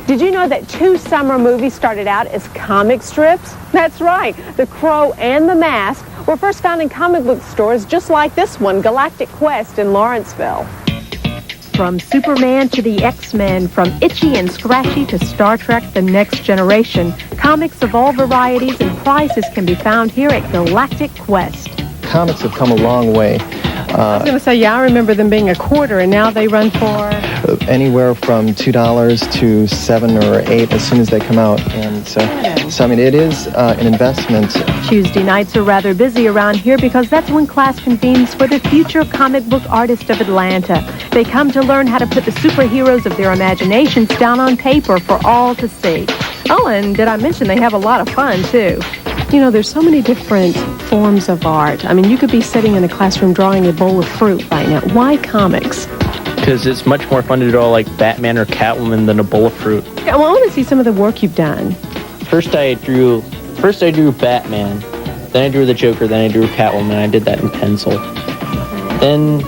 Did you know that 2 summer movies started out as comic strips? That's right. The Crow and the Mask were first found in comic book stores just like this one, Galactic Quest in Lawrenceville. From Superman to the X-Men, from Itchy and Scratchy to Star Trek The Next Generation, comics of all varieties and prices can be found here at Galactic Quest. Comics have come a long way. I was going to say, yeah, I remember them being $1.25, and now they run for... anywhere from $2 to $7 or $8 as soon as they come out. And so I mean, it is an investment. Tuesday nights are rather busy around here because that's when class convenes for the future comic book artist of Atlanta. They come to learn how to put the superheroes of their imaginations down on paper for all to see. Oh, and did I mention they have a lot of fun, too? You know, there's so many different forms of art. I mean, you could be sitting in a classroom drawing a bowl of fruit right now. Why comics? Because it's much more fun to draw like Batman or Catwoman than a bowl of fruit. Yeah, well, I want to see some of the work you've done. First I drew Batman, then I drew the Joker, then I drew Catwoman. I did that in pencil. Then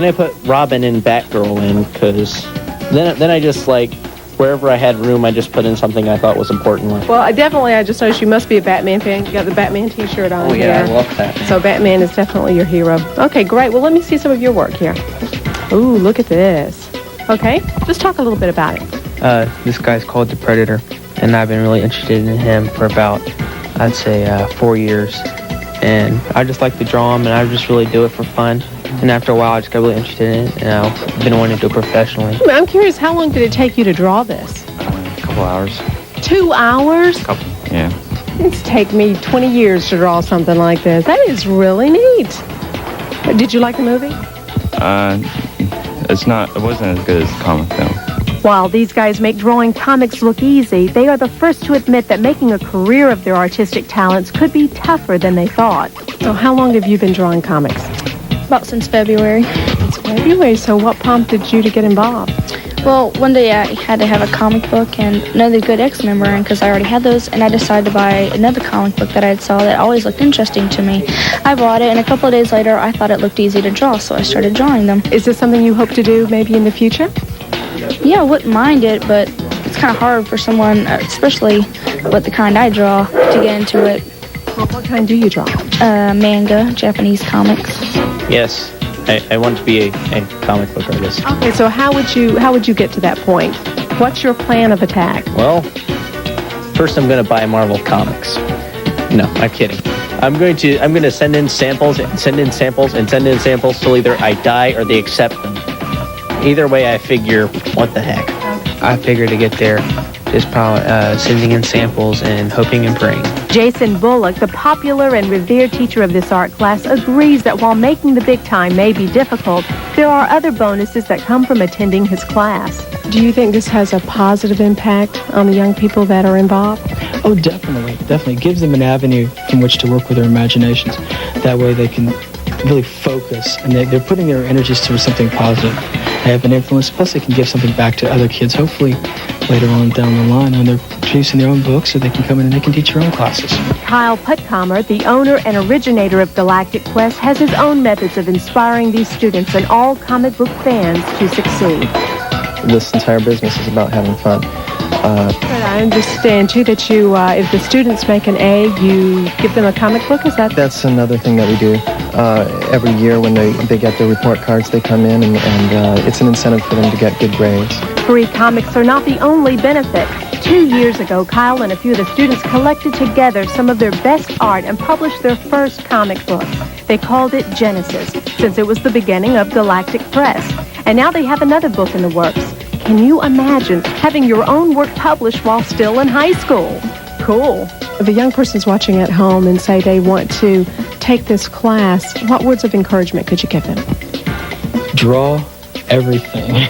I put Robin and Batgirl in, because then I just, like, wherever I had room, I just put in something I thought was important. Well, I just noticed you must be a Batman fan. You got the Batman t-shirt on here. Oh, yeah, I love that. So Batman is definitely your hero. Okay, great. Well, let me see some of your work here. Ooh, look at this. Okay, just talk a little bit about it. This guy's called the Predator, and I've been really interested in him for about, I'd say, 4 years. And I just like to draw him, and I just really do it for fun. And after a while, I just got really interested in it, and I've been wanting to do it professionally. I'm curious, how long did it take you to draw this? A couple hours. 2 hours? Yeah. It's taken me 20 years to draw something like this. That is really neat. Did you like the movie? It wasn't as good as the comic film. While these guys make drawing comics look easy, they are the first to admit that making a career of their artistic talents could be tougher than they thought. So how long have you been drawing comics? About since February. Since February? So what prompted you to get involved? Well, one day I had to have a comic book and another good X-Men were in because I already had those, and I decided to buy another comic book that I had saw that always looked interesting to me. I bought it, and a couple of days later, I thought it looked easy to draw, so I started drawing them. Is this something you hope to do maybe in the future? Yeah, I wouldn't mind it, but it's kind of hard for someone, especially with the kind I draw, to get into it. Well, what kind do you draw? Manga, Japanese comics. Yes, I want to be a comic book artist. Okay, so how would you get to that point? What's your plan of attack? Well, first I'm going to buy Marvel Comics. No, I'm kidding. I'm going to send in samples till either I die or they accept them. Either way, I figure, what the heck. I figure to get there, just probably sending in samples and hoping and praying. Jason Bullock, the popular and revered teacher of this art class, agrees that while making the big time may be difficult, there are other bonuses that come from attending his class. Do you think this has a positive impact on the young people that are involved? Oh, definitely. Definitely. It gives them an avenue from which to work with their imaginations. That way they can really focus, and they're putting their energies towards something positive. They have an influence, plus they can give something back to other kids, hopefully later on down the line when they're producing their own books, so they can come in and they can teach their own classes. Kyle Puttkamer, the owner and originator of Galactic Quest, has his own methods of inspiring these students and all comic book fans to succeed. This entire business is about having fun. I understand, too, that you, if the students make an A, you give them a comic book, is that? That's another thing that we do. Every year when they get their report cards, they come in, and it's an incentive for them to get good grades. Free comics are not the only benefit. 2 years ago, Kyle and a few of the students collected together some of their best art and published their first comic book. They called it Genesis, since it was the beginning of Galactic Press. And now they have another book in the works. Can you imagine having your own work published while still in high school? Cool. If a young person's watching at home and say they want to take this class, what words of encouragement could you give them? Draw everything.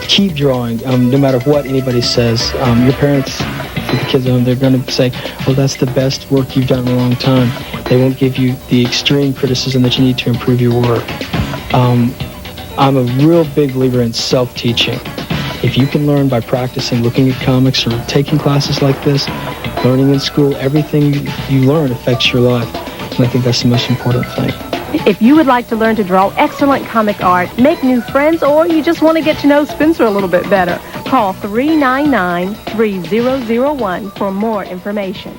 Keep drawing, no matter what anybody says. Your parents, for the kids at home, they're going to say, oh, that's the best work you've done in a long time. They won't give you the extreme criticism that you need to improve your work. I'm a real big believer in self-teaching. If you can learn by practicing, looking at comics, or taking classes like this, learning in school, everything you learn affects your life. And I think that's the most important thing. If you would like to learn to draw excellent comic art, make new friends, or you just want to get to know Spencer a little bit better, call 399-3001 for more information.